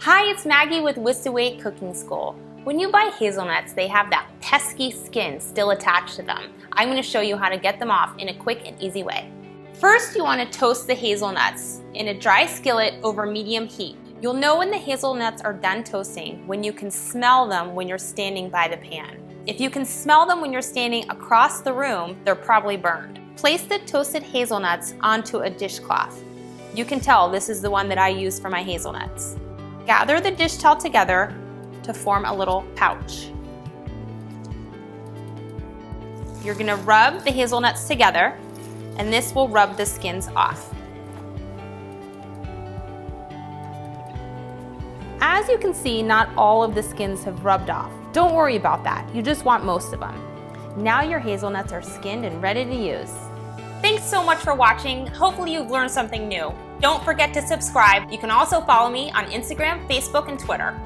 Hi, it's Maggie with Wistaway Cooking School. When you buy hazelnuts, they have that pesky skin still attached to them. I'm going to show you how to get them off in a quick and easy way. First, you want to toast the hazelnuts in a dry skillet over medium heat. You'll know when the hazelnuts are done toasting when you can smell them when you're standing by the pan. If you can smell them when you're standing across the room, they're probably burned. Place the toasted hazelnuts onto a dishcloth. You can tell this is the one that I use for my hazelnuts. Gather the dish towel together to form a little pouch. You're going to rub the hazelnuts together, and this will rub the skins off. As you can see, not all of the skins have rubbed off. Don't worry about that. You just want most of them. Now your hazelnuts are skinned and ready to use. Thanks so much for watching. Hopefully you've learned something new. Don't forget to subscribe. You can also follow me on Instagram, Facebook, and Twitter.